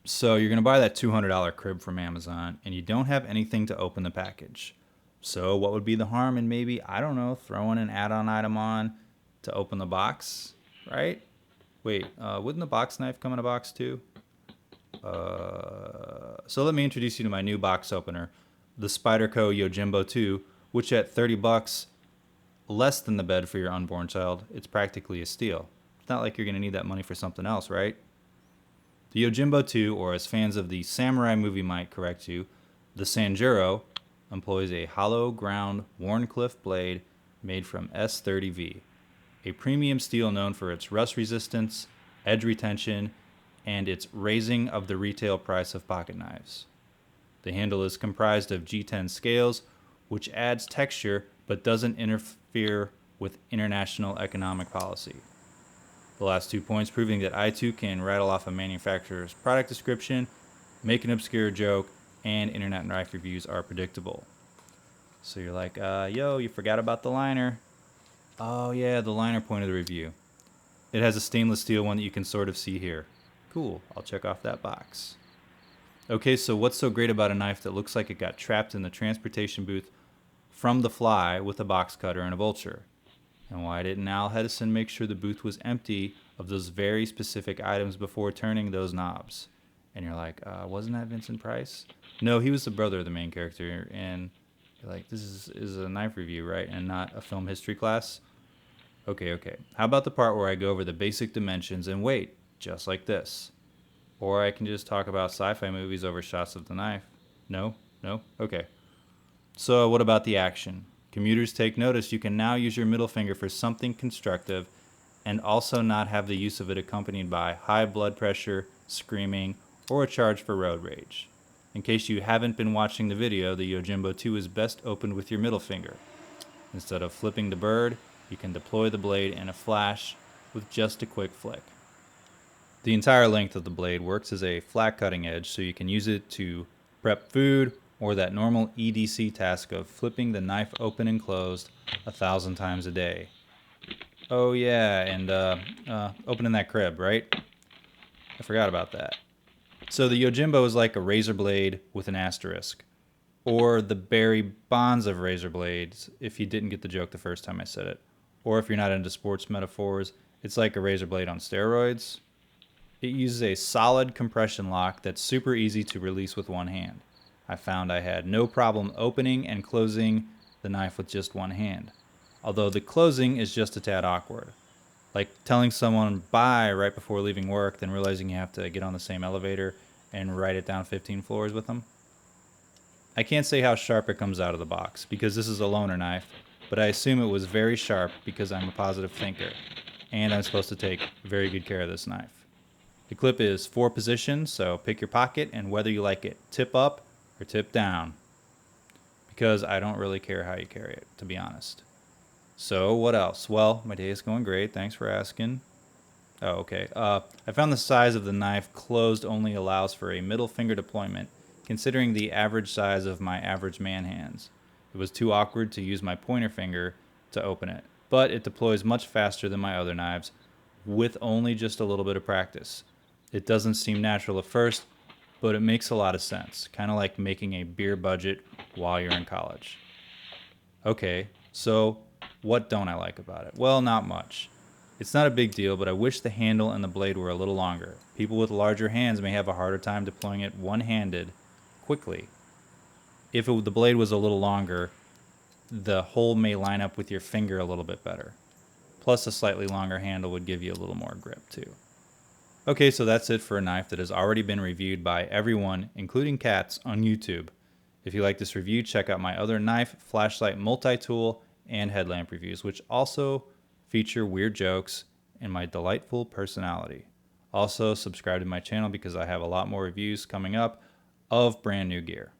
So you're going to buy that $200 crib from Amazon and you don't have anything to open the package. So what would be the harm in maybe, I don't know, throwing an add-on item on to open the box, right? Wait, wouldn't the box knife come in a box too? So let me introduce you to my new box opener, the Spyderco Yojimbo 2, which at $30, less than the bed for your unborn child, it's practically a steal. It's not like you're going to need that money for something else, right? The Yojimbo 2, or as fans of the samurai movie might correct you, the Sanjuro, employs a hollow ground Wharncliffe blade made from S30V, a premium steel known for its rust resistance, edge retention, and its raising of the retail price of pocket knives. The handle is comprised of G10 scales, which adds texture but doesn't interfere with international economic policy. The last 2 points proving that I too can rattle off a manufacturer's product description, make an obscure joke, and internet knife reviews are predictable. So you're like, yo, you forgot about the liner. Oh yeah, the liner point of the review. It has a stainless steel one that you can sort of see here. Cool, I'll check off that box. Okay, so what's so great about a knife that looks like it got trapped in the transportation booth from the fly with a box cutter and a vulture? And why didn't Al Hedison make sure the booth was empty of those very specific items before turning those knobs? And you're like, wasn't that Vincent Price? No, he was the brother of the main character. And you're like, this is a knife review, right? And not a film history class? Okay. How about the part where I go over the basic dimensions and weight, just like this? Or I can just talk about sci-fi movies over shots of the knife. No? Okay. So what about the action? Commuters, take notice. You can now use your middle finger for something constructive and also not have the use of it accompanied by high blood pressure, screaming, or a charge for road rage. In case you haven't been watching the video, the Yojimbo 2 is best opened with your middle finger. Instead of flipping the bird, you can deploy the blade in a flash with just a quick flick. The entire length of the blade works as a flat cutting edge, so you can use it to prep food or that normal EDC task of flipping the knife open and closed 1,000 times a day. Oh yeah, and opening that crib, right? I forgot about that. So the Yojimbo is like a razor blade with an asterisk, or the Barry Bonds of razor blades, if you didn't get the joke the first time I said it. Or if you're not into sports metaphors, it's like a razor blade on steroids. It uses a solid compression lock that's super easy to release with one hand. I found I had no problem opening and closing the knife with just one hand, although the closing is just a tad awkward. Like telling someone bye right before leaving work, then realizing you have to get on the same elevator and ride it down 15 floors with them. I can't say how sharp it comes out of the box, because this is a loaner knife, but I assume it was very sharp because I'm a positive thinker, and I'm supposed to take very good care of this knife. The clip is 4 positions, so pick your pocket and whether you like it tip up or tip down, because I don't really care how you carry it, to be honest. So what else? Well, my day is going great. Thanks for asking. Oh, okay. I found the size of the knife closed only allows for a middle finger deployment, considering the average size of my average man hands. It was too awkward to use my pointer finger to open it, but it deploys much faster than my other knives with only just a little bit of practice. It doesn't seem natural at first, but it makes a lot of sense, kind of like making a beer budget while you're in college. Okay, so what don't I like about it? Well, not much. It's not a big deal, but I wish the handle and the blade were a little longer. People with larger hands may have a harder time deploying it one-handed quickly. If the blade was a little longer, the hole may line up with your finger a little bit better. Plus, a slightly longer handle would give you a little more grip too. Okay, so that's it for a knife that has already been reviewed by everyone, including cats, on YouTube. If you like this review, check out my other knife, flashlight, multi-tool, and headlamp reviews, which also feature weird jokes and my delightful personality. Also, subscribe to my channel because I have a lot more reviews coming up of brand new gear.